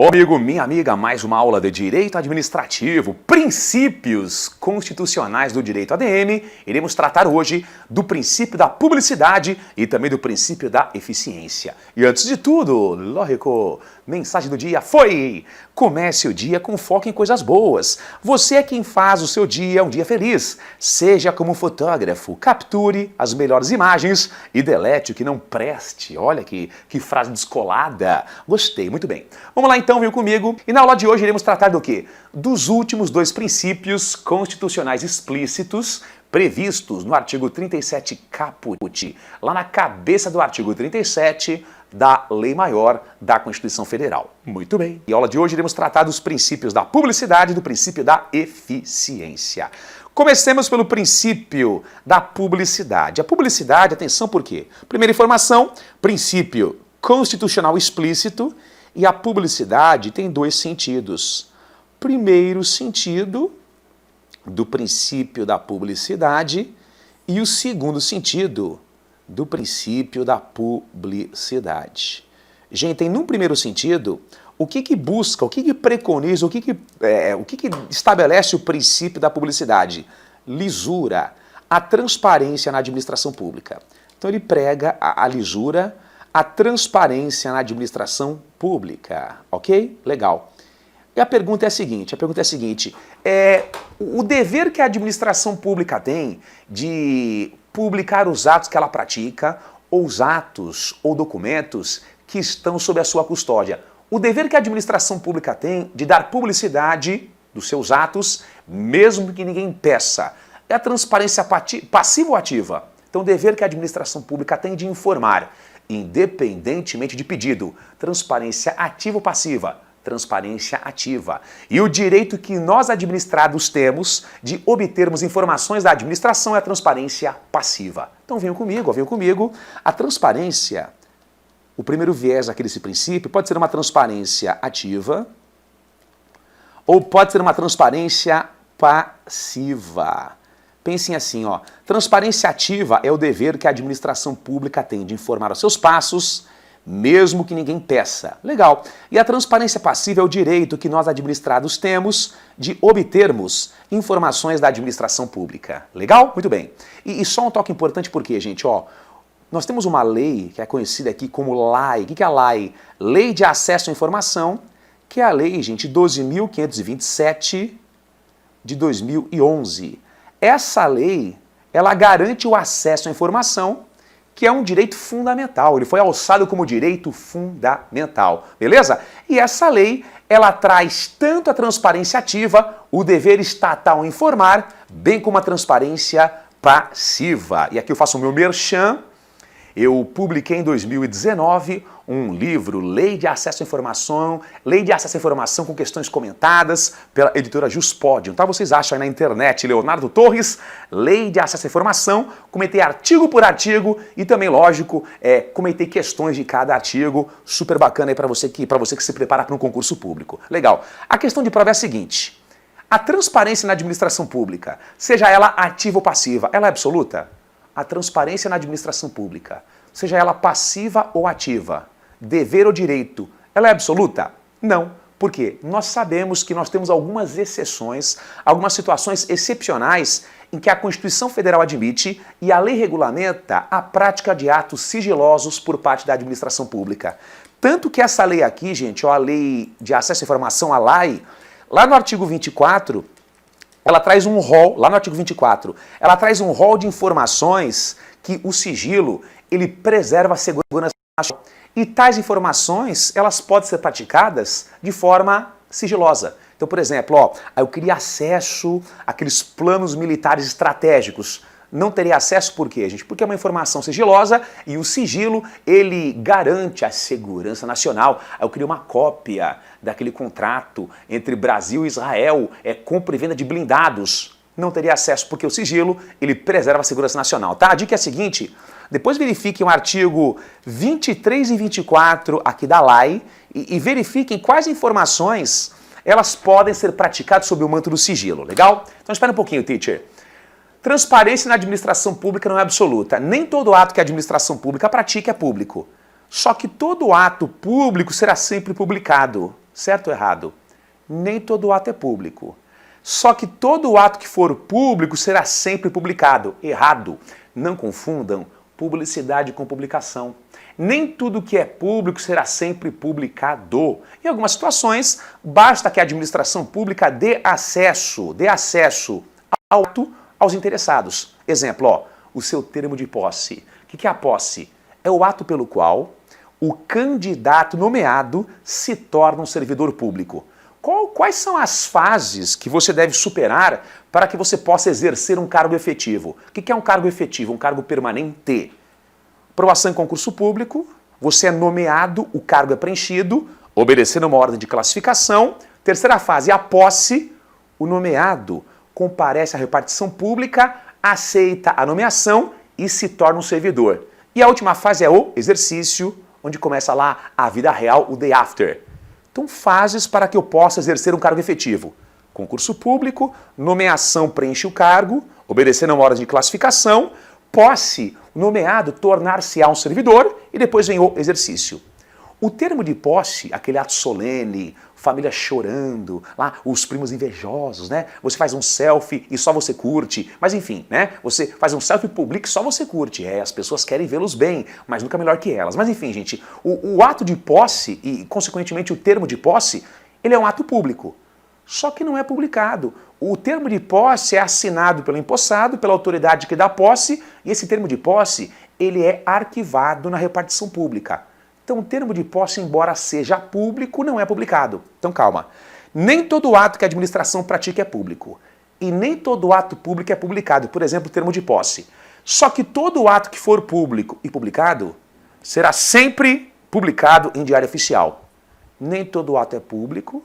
Ô amigo, minha amiga, mais uma aula de Direito Administrativo, princípios constitucionais do Direito ADM. Iremos tratar hoje do princípio da publicidade e também do princípio da eficiência. E antes de tudo, lógico, mensagem do dia foi: comece o dia com foco em coisas boas. Você é quem faz o seu dia um dia feliz. Seja como fotógrafo, capture as melhores imagens e delete o que não preste. Olha que frase descolada. Gostei, muito bem. Vamos lá então, viu comigo? E na aula de hoje iremos tratar do quê? Dos últimos dois princípios constitucionais explícitos previstos no artigo 37 caput, lá na cabeça do artigo 37 da Lei Maior da Constituição Federal. Muito bem. E na aula de hoje iremos tratar dos princípios da publicidade e do princípio da eficiência. Comecemos pelo princípio da publicidade. A publicidade, atenção por quê? Primeira informação, princípio constitucional explícito, e a publicidade tem dois sentidos. Primeiro sentido do princípio da publicidade e o segundo sentido do princípio da publicidade. Gente, num primeiro sentido, o que busca, o que preconiza, o que estabelece o princípio da publicidade? Lisura, a transparência na administração pública. Então ele prega a lisura, a transparência na administração pública, ok? Legal. E a pergunta é a seguinte, o dever que a administração pública tem de publicar os atos que ela pratica, ou os atos ou documentos que estão sob a sua custódia. O dever que a administração pública tem de dar publicidade dos seus atos, mesmo que ninguém peça. É a transparência passiva ou ativa? Então o dever que a administração pública tem de informar, independentemente de pedido. Transparência ativa ou passiva? Transparência ativa. E o direito que nós administrados temos de obtermos informações da administração é a transparência passiva. Então venham comigo. A transparência, o primeiro viés aqui desse princípio, pode ser uma transparência ativa ou pode ser uma transparência passiva. Pensem assim, ó, transparência ativa é o dever que a administração pública tem de informar os seus passos, mesmo que ninguém peça. Legal. E a transparência passiva é o direito que nós administrados temos de obtermos informações da administração pública. Legal? Muito bem. E só um toque importante porque, gente, ó, nós temos uma lei que é conhecida aqui como LAI. O que é a LAI? Lei de Acesso à Informação, que é a lei, gente, 12.527 de 2011. Essa lei, ela garante o acesso à informação, que é um direito fundamental. Ele foi alçado como direito fundamental, beleza? E essa lei, ela traz tanto a transparência ativa, o dever estatal informar, bem como a transparência passiva. E aqui eu faço o meu merchan. Eu publiquei em 2019 um livro, Lei de Acesso à Informação, com questões comentadas pela editora Juspodium. Tá? Vocês acham aí na internet, Leonardo Torres, Lei de Acesso à Informação, comentei artigo por artigo e também, lógico, comentei questões de cada artigo, super bacana aí para você que se prepara para um concurso público. Legal. A questão de prova é a seguinte: a transparência na administração pública, seja ela ativa ou passiva, ela é absoluta? A transparência na administração pública, seja ela passiva ou ativa, dever ou direito, ela é absoluta? Não. Por quê? Nós sabemos que nós temos algumas exceções, algumas situações excepcionais em que a Constituição Federal admite e a lei regulamenta a prática de atos sigilosos por parte da administração pública. Tanto que essa lei aqui, gente, ó, a Lei de Acesso à Informação, a LAI, lá no artigo 24, ela traz um rol, lá no artigo 24, ela traz um rol de informações que o sigilo, ele preserva a segurança nacional. E tais informações, elas podem ser praticadas de forma sigilosa. Então, por exemplo, ó, eu queria acesso àqueles planos militares estratégicos. Não teria acesso por quê, gente? Porque é uma informação sigilosa e o sigilo, ele garante a segurança nacional. Eu queria uma cópia daquele contrato entre Brasil e Israel, compra e venda de blindados. Não teria acesso porque o sigilo, ele preserva a segurança nacional, tá? A dica é a seguinte: depois verifiquem o artigo 23 e 24 aqui da LAI e verifiquem quais informações elas podem ser praticadas sob o manto do sigilo, legal? Então espera um pouquinho, teacher. Transparência na administração pública não é absoluta. Nem todo ato que a administração pública pratica é público. Só que todo ato público será sempre publicado. Certo ou errado? Nem todo ato é público. Só que todo ato que for público será sempre publicado. Errado. Não confundam publicidade com publicação. Nem tudo que é público será sempre publicado. Em algumas situações, basta que a administração pública dê acesso ao ato aos interessados. Exemplo, ó, o seu termo de posse. O que é a posse? É o ato pelo qual o candidato nomeado se torna um servidor público. Quais são as fases que você deve superar para que você possa exercer um cargo efetivo? O que é um cargo efetivo? Um cargo permanente. Aprovação em concurso público, você é nomeado, o cargo é preenchido, obedecendo uma ordem de classificação. Terceira fase, a posse, o nomeado comparece à repartição pública, aceita a nomeação e se torna um servidor. E a última fase é o exercício, onde começa lá a vida real, o day after. Então, fases para que eu possa exercer um cargo efetivo. Concurso público, nomeação preenche o cargo, obedecendo a uma ordem de classificação, posse, nomeado tornar-se-á um servidor e depois vem o exercício. O termo de posse, aquele ato solene, família chorando, lá os primos invejosos, né? Você faz um selfie e só você curte, mas enfim, né? Você faz um selfie público e só você curte. As pessoas querem vê-los bem, mas nunca melhor que elas. Mas enfim, gente, o ato de posse e, consequentemente, o termo de posse, ele é um ato público, só que não é publicado. O termo de posse é assinado pelo empossado, pela autoridade que dá posse, e esse termo de posse, ele é arquivado na repartição pública. Então, o termo de posse, embora seja público, não é publicado. Então, calma. Nem todo ato que a administração pratica é público. E nem todo ato público é publicado. Por exemplo, o termo de posse. Só que todo ato que for público e publicado será sempre publicado em diário oficial. Nem todo ato é público,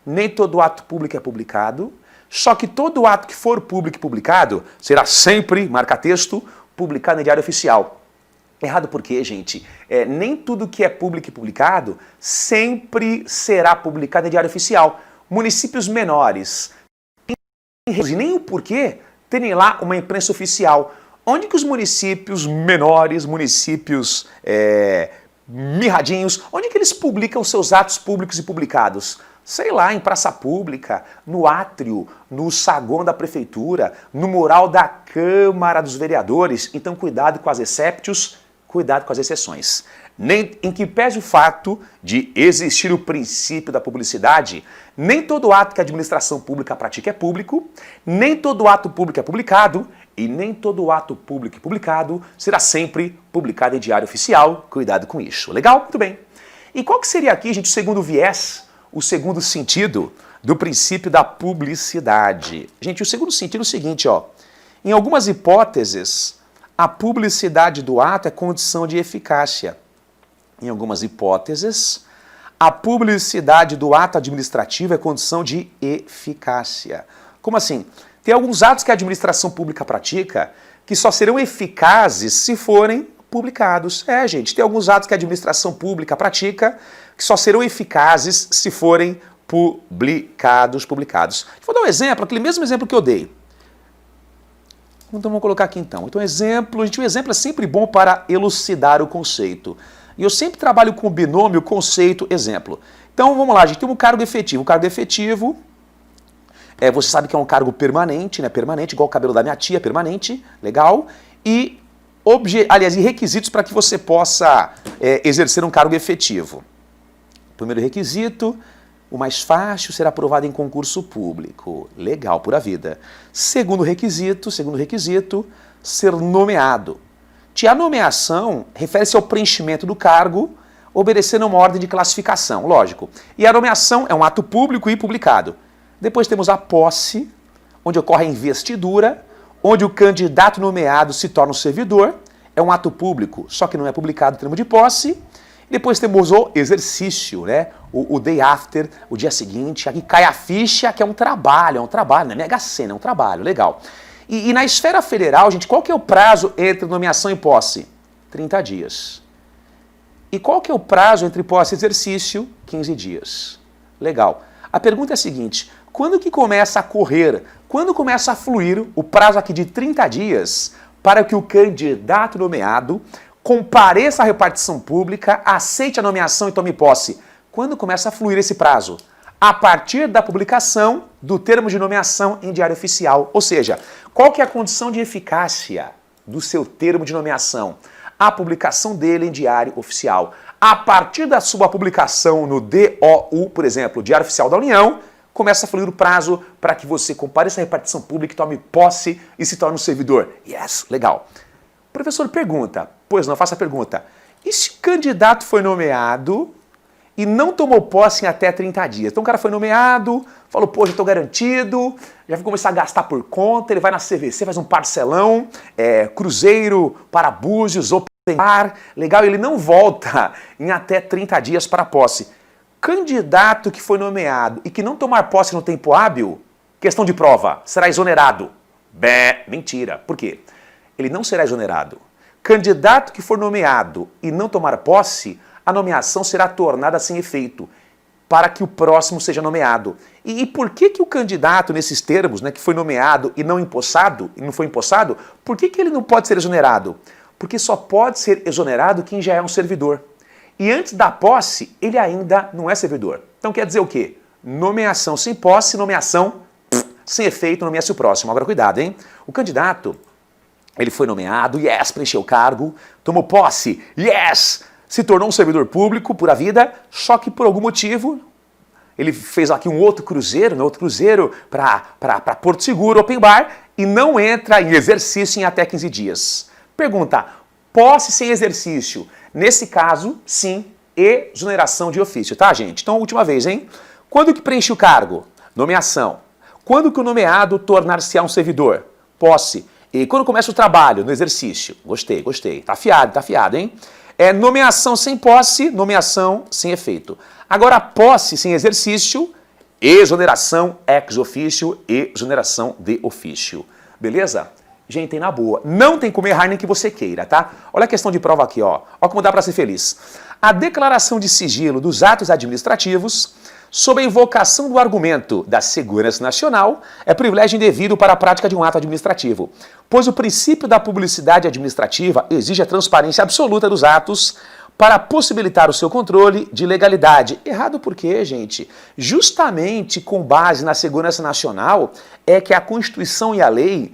nem todo ato público é publicado. Só que todo ato que for público e publicado será sempre, marca texto, publicado em diário oficial. Errado por quê, gente? Nem tudo que é público e publicado sempre será publicado em diário oficial. Municípios menores, e nem o porquê, terem lá uma imprensa oficial. Onde que os municípios menores, municípios mirradinhos, onde que eles publicam seus atos públicos e publicados? Sei lá, em praça pública, no átrio, no saguão da prefeitura, no mural da Câmara dos Vereadores. Então, cuidado com as exceptions, cuidado com as exceções. Nem em que pese o fato de existir o princípio da publicidade, nem todo ato que a administração pública pratica é público, nem todo ato público é publicado, e nem todo ato público e publicado será sempre publicado em diário oficial. Cuidado com isso. Legal? Muito bem. E qual que seria aqui, gente, o segundo viés, o segundo sentido do princípio da publicidade? Gente, o segundo sentido é o seguinte, ó. Em algumas hipóteses, a publicidade do ato é condição de eficácia. Em algumas hipóteses, a publicidade do ato administrativo é condição de eficácia. Como assim? Tem alguns atos que a administração pública pratica que só serão eficazes se forem publicados. Gente, tem alguns atos que a administração pública pratica que só serão eficazes se forem publicados. Vou dar um exemplo, aquele mesmo exemplo que eu dei. Então vamos colocar aqui então. Então o exemplo é sempre bom para elucidar o conceito. E eu sempre trabalho com o binômio conceito, exemplo. Então vamos lá, a gente tem um cargo efetivo. O cargo efetivo, você sabe que é um cargo permanente, né? Permanente, igual o cabelo da minha tia, permanente, legal. E requisitos para que você possa exercer um cargo efetivo. Primeiro requisito, o mais fácil, ser aprovado em concurso público. Legal, pura vida. Segundo requisito, ser nomeado. A nomeação refere-se ao preenchimento do cargo, obedecendo a uma ordem de classificação, lógico. E a nomeação é um ato público e publicado. Depois temos a posse, onde ocorre a investidura, onde o candidato nomeado se torna um servidor. É um ato público, só que não é publicado o termo de posse. Depois temos o exercício, né? O day after, o dia seguinte. Aqui cai a ficha, que é um trabalho, não é Mega Sena, é um trabalho, legal. E na esfera federal, gente, qual que é o prazo entre nomeação e posse? 30 dias. E qual que é o prazo entre posse e exercício? 15 dias. Legal. A pergunta é a seguinte, quando que começa a correr, quando começa a fluir o prazo aqui de 30 dias para que o candidato nomeado compareça à repartição pública, aceite a nomeação e tome posse. Quando começa a fluir esse prazo? A partir da publicação do termo de nomeação em Diário Oficial. Ou seja, qual que é a condição de eficácia do seu termo de nomeação? A publicação dele em Diário Oficial. A partir da sua publicação no DOU, por exemplo, Diário Oficial da União, começa a fluir o prazo para que você compareça à repartição pública e tome posse e se torne um servidor. Yes, legal. O professor pergunta, pois não, faça a pergunta, e se o candidato foi nomeado e não tomou posse em até 30 dias? Então o cara foi nomeado, falou, pô, já estou garantido, já vou começar a gastar por conta, ele vai na CVC, faz um parcelão, cruzeiro para Búzios, open bar, legal, ele não volta em até 30 dias para a posse. Candidato que foi nomeado e que não tomar posse no tempo hábil, questão de prova, será exonerado. Mentira. Por quê? Ele não será exonerado. Candidato que for nomeado e não tomar posse, a nomeação será tornada sem efeito, para que o próximo seja nomeado. E por que o candidato, nesses termos, né, que foi nomeado e não empossado, e não foi empossado, por que ele não pode ser exonerado? Porque só pode ser exonerado quem já é um servidor. E antes da posse, ele ainda não é servidor. Então quer dizer o quê? Nomeação sem posse, nomeação sem efeito, nomeia-se o próximo. Agora cuidado, hein? O candidato, ele foi nomeado, yes, preencheu o cargo, tomou posse, yes, se tornou um servidor público pura vida, só que por algum motivo, ele fez aqui um outro cruzeiro, para Porto Seguro, open bar, e não entra em exercício em até 15 dias. Pergunta, posse sem exercício. Nesse caso, sim, exoneração de ofício, tá, gente? Então, última vez, hein? Quando que preenche o cargo? Nomeação. Quando que o nomeado tornar-se-á um servidor? Posse. E quando começa o trabalho? No exercício. Gostei, gostei. Tá afiado, hein? Nomeação sem posse, nomeação sem efeito. Agora, posse sem exercício, exoneração ex officio, exoneração de ofício. Beleza? Gente, na boa, não tem como errar nem que você queira, tá? Olha a questão de prova aqui, ó. Olha como dá para ser feliz. A declaração de sigilo dos atos administrativos, sob a invocação do argumento da segurança nacional, é privilégio indevido para a prática de um ato administrativo, pois o princípio da publicidade administrativa exige a transparência absoluta dos atos para possibilitar o seu controle de legalidade. Errado por quê, gente? Justamente com base na segurança nacional é que a Constituição e a lei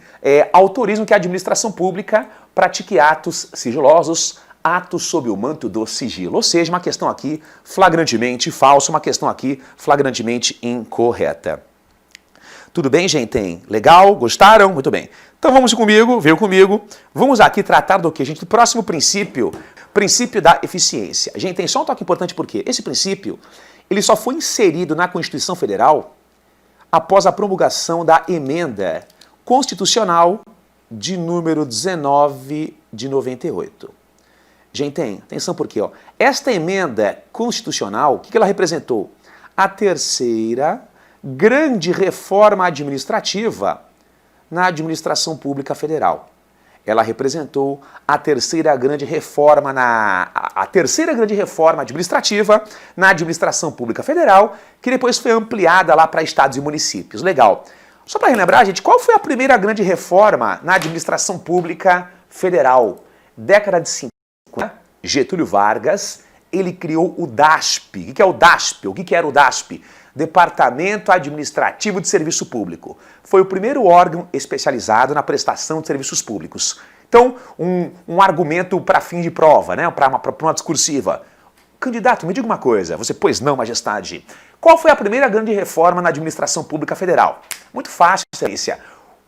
autorizam que a administração pública pratique atos sigilosos, atos sob o manto do sigilo. Ou seja, uma questão aqui flagrantemente falsa, uma questão aqui flagrantemente incorreta. Tudo bem, gente? Legal? Gostaram? Muito bem. Então vamos comigo, veio comigo. Vamos aqui tratar do que, gente? Do próximo princípio, princípio da eficiência. Gente, tem só um toque importante porque esse princípio, ele só foi inserido na Constituição Federal após a promulgação da emenda constitucional de número 19 de 98. Gente, tem atenção porque, ó, esta emenda constitucional, o que ela representou? A terceira grande reforma administrativa na administração pública federal. Ela representou a terceira grande reforma administrativa na administração pública federal, que depois foi ampliada lá para estados e municípios. Legal. Só para relembrar, gente, qual foi a primeira grande reforma na administração pública federal? Década de 50, Getúlio Vargas, ele criou o DASP. O que é o DASP? O que era o DASP? Departamento Administrativo de Serviço Público. Foi o primeiro órgão especializado na prestação de serviços públicos. Então, um argumento para fim de prova, né? Para uma discursiva. Candidato, me diga uma coisa. Você, pois não, majestade. Qual foi a primeira grande reforma na administração pública federal? Muito fácil, excelência.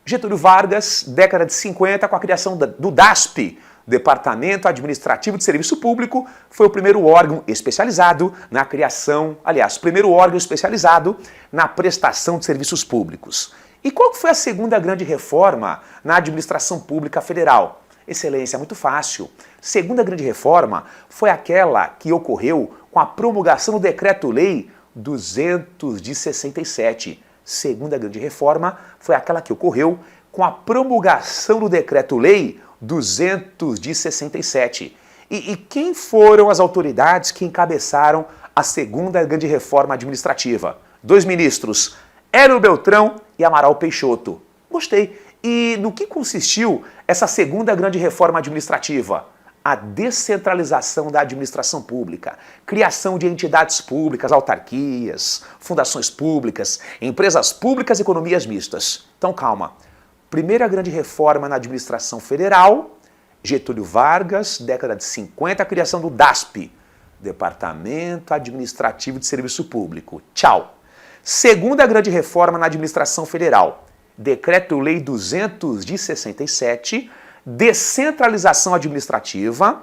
Getúlio Vargas, década de 50, com a criação do DASP, Departamento Administrativo de Serviço Público, foi o primeiro órgão especializado na criação, aliás, primeiro órgão especializado na prestação de serviços públicos. E qual foi a segunda grande reforma na administração pública federal? Excelência, muito fácil. Segunda grande reforma foi aquela que ocorreu com a promulgação do Decreto-Lei 200 de 67. Segunda grande reforma foi aquela que ocorreu com a promulgação do Decreto-Lei 200 de 67. E quem foram as autoridades que encabeçaram a segunda grande reforma administrativa? Dois ministros, Hélio Beltrão e Amaral Peixoto. Gostei. E no que consistiu essa segunda grande reforma administrativa? a descentralização da administração pública, criação de entidades públicas, autarquias, fundações públicas, empresas públicas e economias mistas. Então calma. Primeira grande reforma na administração federal, Getúlio Vargas, década de 50, a criação do DASP, Departamento Administrativo de Serviço Público. Tchau. Segunda grande reforma na administração federal, Decreto-Lei 200 de 67, descentralização administrativa,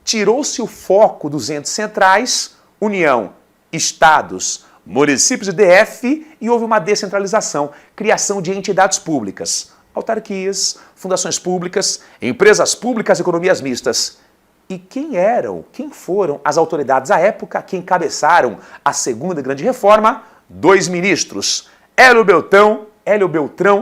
tirou-se o foco dos entes centrais, União, Estados, municípios e DF, e houve uma descentralização, criação de entidades públicas, autarquias, fundações públicas, empresas públicas e economias mistas. E quem foram as autoridades à época que encabeçaram a segunda grande reforma? 2 ministros, Hélio Beltrão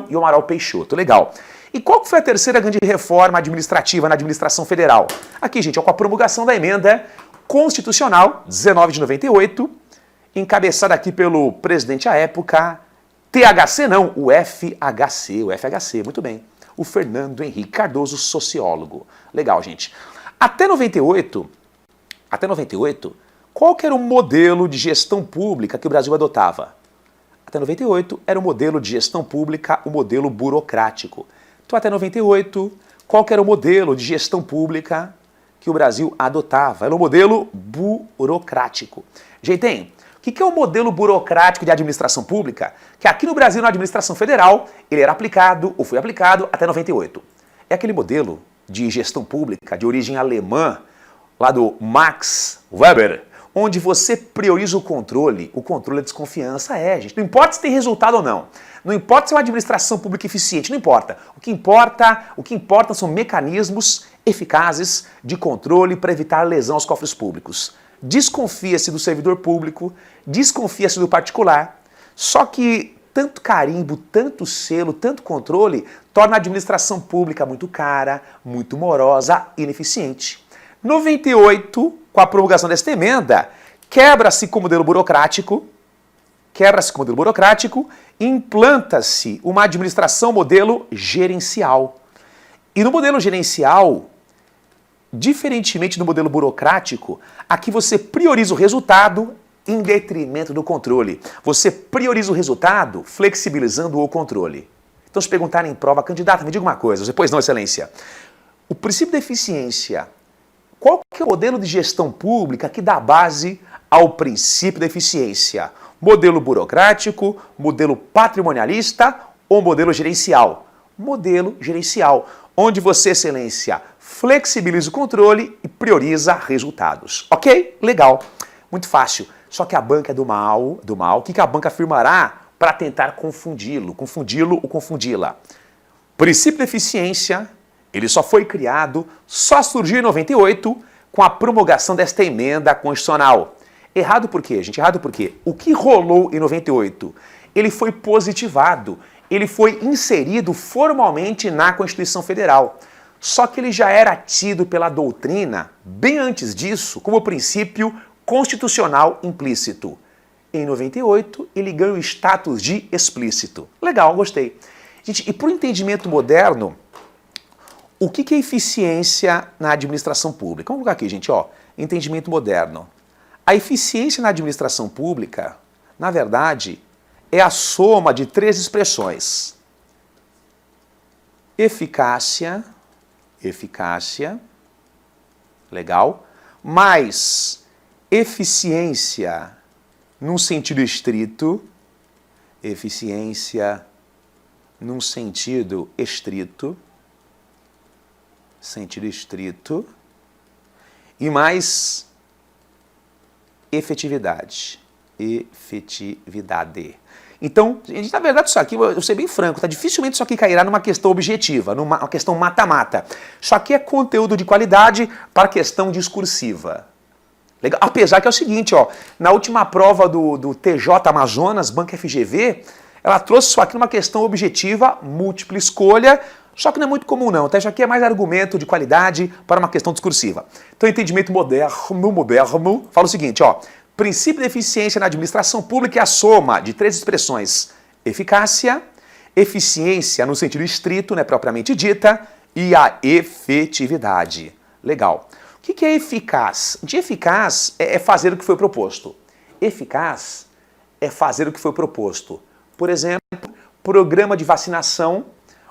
e Amaral Peixoto. Legal. E qual foi a terceira grande reforma administrativa na administração federal? Aqui, gente, com a promulgação da emenda constitucional 19 de 98, encabeçada aqui pelo presidente à época, THC não, o FHC, muito bem. O Fernando Henrique Cardoso, sociólogo. Legal, gente. Até 98, qual que era o modelo de gestão pública que o Brasil adotava? Até 98 era o modelo de gestão pública, o modelo burocrático. Então, até 98, qual que era o modelo de gestão pública que o Brasil adotava? Era o modelo burocrático. Jeitinho, o que é o modelo burocrático de administração pública? Que aqui no Brasil, na administração federal, ele era aplicado, ou foi aplicado, até 98. É aquele modelo de gestão pública de origem alemã, lá do Max Weber, onde você prioriza o controle é desconfiança, gente. Não importa se tem resultado ou não. Não importa se é uma administração pública eficiente, não importa. O que importa são mecanismos eficazes de controle para evitar lesão aos cofres públicos. Desconfia-se do servidor público, desconfia-se do particular, só que tanto carimbo, tanto selo, tanto controle torna a administração pública muito cara, muito morosa e ineficiente. 98, com a promulgação desta emenda, quebra-se com o modelo burocrático, implanta-se uma administração modelo gerencial. E no modelo gerencial, diferentemente do modelo burocrático, aqui você prioriza o resultado em detrimento do controle. Você prioriza o resultado flexibilizando o controle. Então, se perguntarem em prova, candidata, me diga uma coisa. Pois não, excelência. O princípio da eficiência, qual que é o modelo de gestão pública que dá base ao princípio da eficiência? Modelo burocrático, modelo patrimonialista ou modelo gerencial? Modelo gerencial, onde você, excelência, flexibiliza o controle e prioriza resultados. Ok? Legal. Muito fácil. Só que a banca é do mal. O que a banca afirmará para tentar confundi-lo ou confundi-la? Princípio da eficiência, ele só foi criado, só surgiu em 98 com a promulgação desta emenda constitucional. Errado por quê, gente? Errado por quê? O que rolou em 98? Ele foi positivado, ele foi inserido formalmente na Constituição Federal. Só que ele já era tido pela doutrina, bem antes disso, como princípio constitucional implícito. Em 98, ele ganha o status de explícito. Legal, gostei. Gente, e para o entendimento moderno, o que é eficiência na administração pública? Vamos colocar aqui, gente, ó, entendimento moderno. A eficiência na administração pública, na verdade, é a soma de 3 expressões. Eficácia, legal, mais eficiência num sentido estrito, eficiência num sentido estrito, e mais efetividade. Então, gente, na verdade, isso aqui, eu vou ser bem franco, tá? Dificilmente isso aqui cairá numa questão objetiva, numa questão mata-mata. Isso aqui é conteúdo de qualidade para questão discursiva. Legal? Apesar que é o seguinte, ó, na última prova do TJ Amazonas, Banca FGV, ela trouxe isso aqui numa questão objetiva, múltipla escolha, só que não é muito comum não, tá? Isso aqui é mais argumento de qualidade para uma questão discursiva. Então, entendimento moderno, fala o seguinte, ó, princípio de eficiência na administração pública é a soma de 3 expressões: eficácia, eficiência no sentido estrito, né, propriamente dita, e a efetividade. Legal. O que é eficaz? De eficaz é fazer o que foi proposto. Eficaz é fazer o que foi proposto. Por exemplo, programa de vacinação,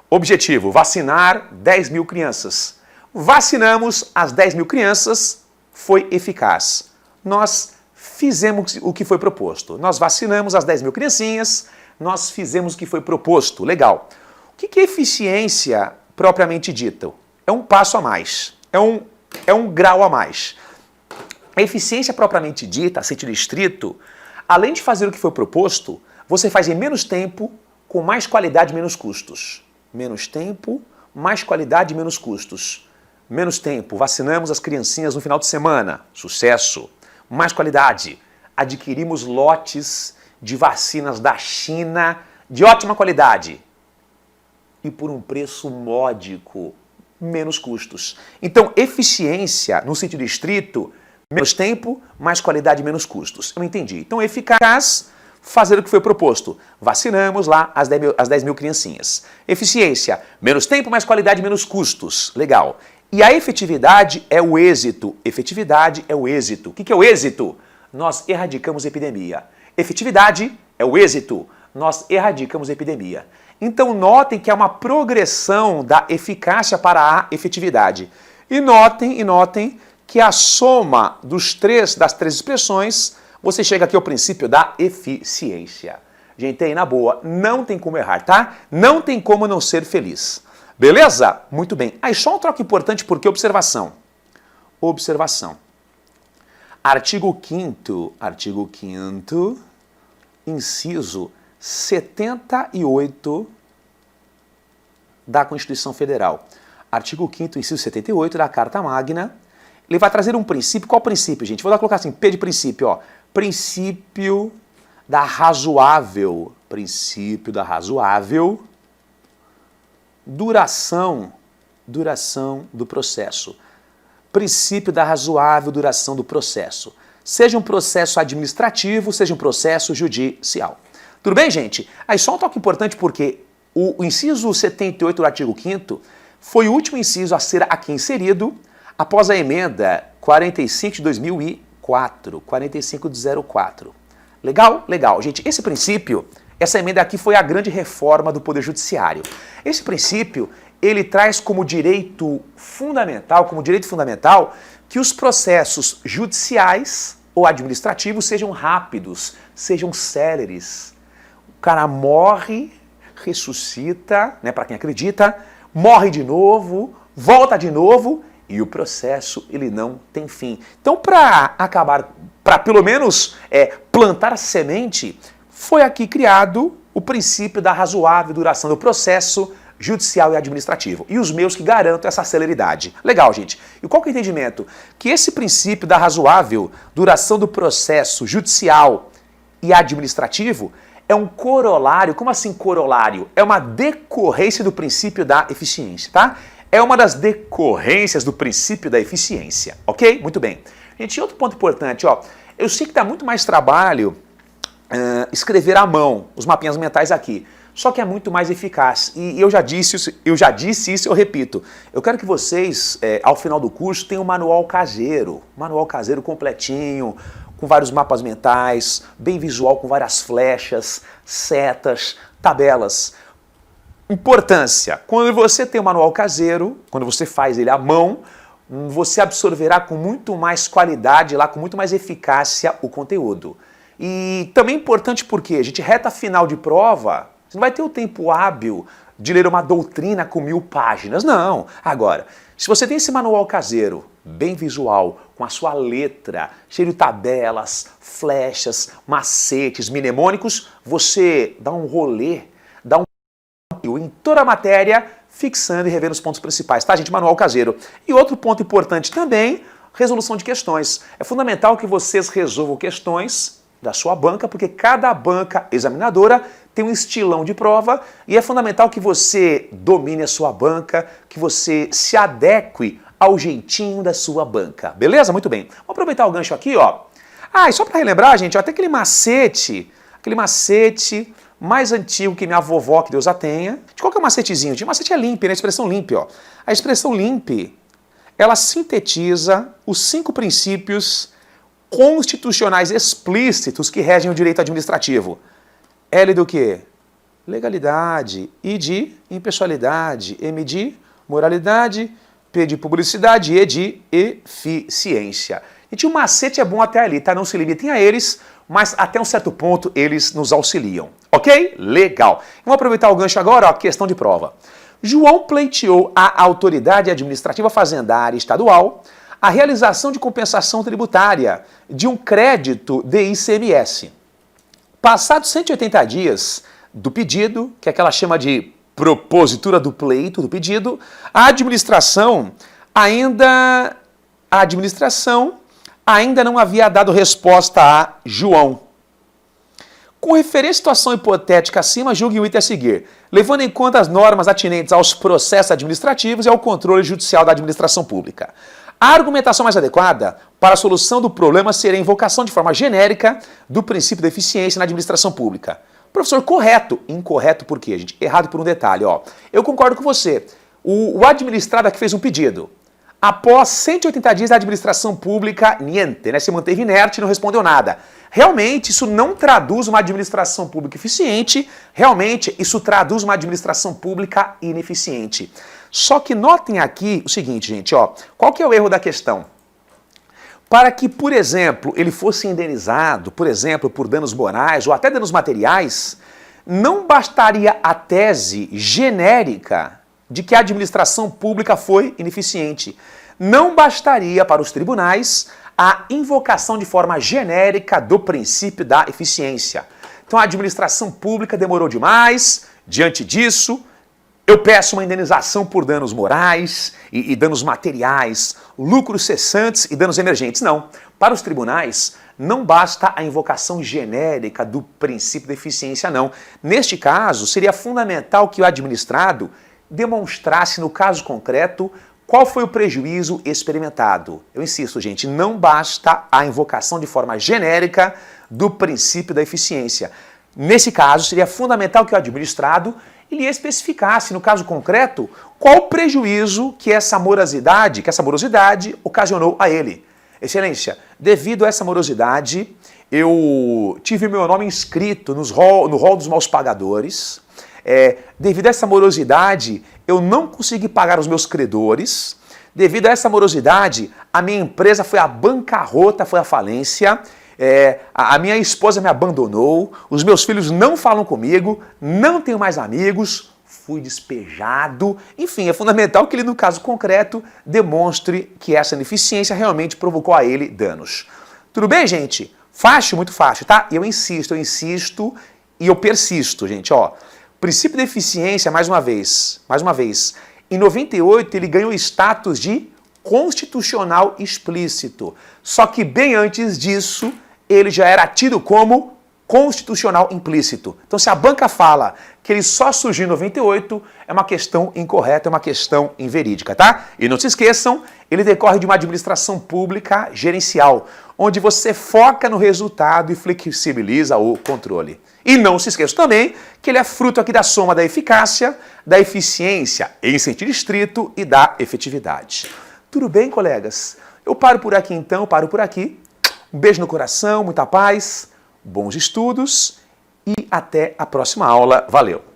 objetivo, vacinar 10 mil crianças. Vacinamos as 10 mil crianças, foi eficaz. Nós fizemos o que foi proposto. Nós vacinamos as 10 mil criancinhas, nós fizemos o que foi proposto. Legal. O que é eficiência propriamente dita? É um passo a mais. É um grau a mais. A eficiência propriamente dita, a sentido estrito, além de fazer o que foi proposto, você faz em menos tempo, com mais qualidade e menos custos. Menos tempo, mais qualidade e menos custos. Menos tempo, vacinamos as criancinhas no final de semana. Sucesso. Mais qualidade, adquirimos lotes de vacinas da China de ótima qualidade. E por um preço módico. Menos custos. Então, eficiência, no sentido estrito, menos tempo, mais qualidade, menos custos. Eu entendi. Então, eficaz, fazer o que foi proposto. Vacinamos lá as 10 mil criancinhas. Eficiência, menos tempo, mais qualidade, menos custos. Legal. E a efetividade é o êxito. Efetividade é o êxito. O que é o êxito? Nós erradicamos a epidemia. Efetividade é o êxito. Nós erradicamos a epidemia. Então notem que é uma progressão da eficácia para a efetividade. E notem que a soma das três expressões, você chega aqui ao princípio da eficiência. Gente, aí na boa, não tem como errar, tá? Não tem como não ser feliz. Beleza? Muito bem. Aí só um troco importante porque observação. Observação. Artigo 5º, inciso 78 da Constituição Federal. Artigo 5º, inciso 78 da Carta Magna. Ele vai trazer um princípio. Qual princípio, gente? Vou colocar assim, P de princípio, ó. Princípio da razoável. Princípio da razoável duração do processo. Princípio da razoável duração do processo. Seja um processo administrativo, seja um processo judicial. Tudo bem, gente? Aí só um toque importante porque o inciso 78 do artigo 5º foi o último inciso a ser aqui inserido após a emenda 45 de 2004, 45 de 04. Legal? Legal. Gente, esse princípio, essa emenda aqui foi a grande reforma do Poder Judiciário. Esse princípio, ele traz como direito fundamental, que os processos judiciais ou administrativos sejam rápidos, sejam céleres. O cara morre, ressuscita, né, para quem acredita, morre de novo, volta de novo e o processo ele não tem fim. Então, para pelo menos plantar a semente, foi aqui criado o princípio da razoável duração do processo judicial e administrativo. E os meus que garantam essa celeridade. Legal, gente. E qual que é o entendimento? Que esse princípio da razoável duração do processo judicial e administrativo é um corolário. Como assim corolário? É uma decorrência do princípio da eficiência, tá? É uma das decorrências do princípio da eficiência, ok? Muito bem. Gente, outro ponto importante, ó. Eu sei que dá muito mais trabalho escrever à mão os mapinhas mentais aqui. Só que é muito mais eficaz. E eu já disse isso, eu repito. Eu quero que vocês, ao final do curso, tenham um manual caseiro completinho, com vários mapas mentais, bem visual, com várias flechas, setas, tabelas. Importância. Quando você tem um manual caseiro, quando você faz ele à mão, você absorverá com muito mais qualidade, lá, com muito mais eficácia o conteúdo. E também importante porque, a gente, reta final de prova, você não vai ter o tempo hábil de ler uma doutrina com 1000 páginas, não. Agora, se você tem esse manual caseiro, bem visual, com a sua letra, cheio de tabelas, flechas, macetes, mnemônicos, você dá um rolê, dá um em toda a matéria, fixando e revendo os pontos principais, tá, gente? Manual caseiro. E outro ponto importante também, resolução de questões. É fundamental que vocês resolvam questões da sua banca, porque cada banca examinadora tem um estilão de prova e é fundamental que você domine a sua banca, que você se adeque ao jeitinho da sua banca. Beleza? Muito bem. Vamos aproveitar o gancho aqui, ó. Ah, e só para relembrar, gente, ó, até aquele macete mais antigo que minha vovó, que Deus a tenha. De qual que é o macetezinho? O macete é limpe, né? A expressão limpe, ó. A expressão limpe ela sintetiza os 5 princípios constitucionais explícitos que regem o direito administrativo. L do quê? Legalidade. I de impessoalidade. M de moralidade. P de publicidade. E de eficiência. Gente, o macete é bom até ali, tá? Não se limitem a eles, mas até um certo ponto eles nos auxiliam. Ok? Legal. Vamos aproveitar o gancho agora, ó, questão de prova. João pleiteou à autoridade administrativa fazendária estadual a realização de compensação tributária de um crédito de ICMS. Passados 180 dias do pedido, que é aquela chama de propositura do pleito do pedido, a administração ainda não havia dado resposta a João. Com referência à situação hipotética acima, julgue o item a seguir, levando em conta as normas atinentes aos processos administrativos e ao controle judicial da administração pública. A argumentação mais adequada para a solução do problema seria a invocação de forma genérica do princípio da eficiência na administração pública. Professor, correto. Incorreto por quê, gente? Errado por um detalhe, ó. Eu concordo com você. O administrado aqui fez um pedido. Após 180 dias da administração pública, niente, né? Se manteve inerte e não respondeu nada. Realmente, isso não traduz uma administração pública eficiente, realmente, isso traduz uma administração pública ineficiente. Só que notem aqui o seguinte, gente, ó, qual que é o erro da questão? Para que, por exemplo, ele fosse indenizado, por exemplo, por danos morais ou até danos materiais, não bastaria a tese genérica de que a administração pública foi ineficiente. Não bastaria para os tribunais a invocação de forma genérica do princípio da eficiência. Então a administração pública demorou demais, diante disso, eu peço uma indenização por danos morais e danos materiais, lucros cessantes e danos emergentes. Não. Para os tribunais, não basta a invocação genérica do princípio da eficiência, não. Neste caso, seria fundamental que o administrado demonstrasse, no caso concreto, qual foi o prejuízo experimentado. Eu insisto, gente, não basta a invocação de forma genérica do princípio da eficiência. Nesse caso, seria fundamental que o administrado ele especificasse, no caso concreto, qual o prejuízo que essa morosidade ocasionou a ele. Excelência, devido a essa morosidade, eu tive meu nome inscrito no rol dos maus pagadores. Devido a essa morosidade, eu não consegui pagar os meus credores. Devido a essa morosidade, a minha empresa foi à bancarrota, foi à falência. A minha esposa me abandonou, os meus filhos não falam comigo, não tenho mais amigos, fui despejado. Enfim, é fundamental que ele, no caso concreto, demonstre que essa ineficiência realmente provocou a ele danos. Tudo bem, gente? Fácil, muito fácil, tá? E eu insisto e eu persisto, gente, ó. Princípio da eficiência, mais uma vez, em 98 ele ganhou status de constitucional explícito. Só que bem antes disso, ele já era tido como constitucional implícito. Então, se a banca fala que ele só surgiu em 98, é uma questão incorreta, é uma questão inverídica, tá? E não se esqueçam, ele decorre de uma administração pública gerencial, onde você foca no resultado e flexibiliza o controle. E não se esqueçam também que ele é fruto aqui da soma da eficácia, da eficiência em sentido estrito e da efetividade. Tudo bem, colegas? Eu paro por aqui então, paro por aqui. Um beijo no coração, muita paz, bons estudos e até a próxima aula. Valeu!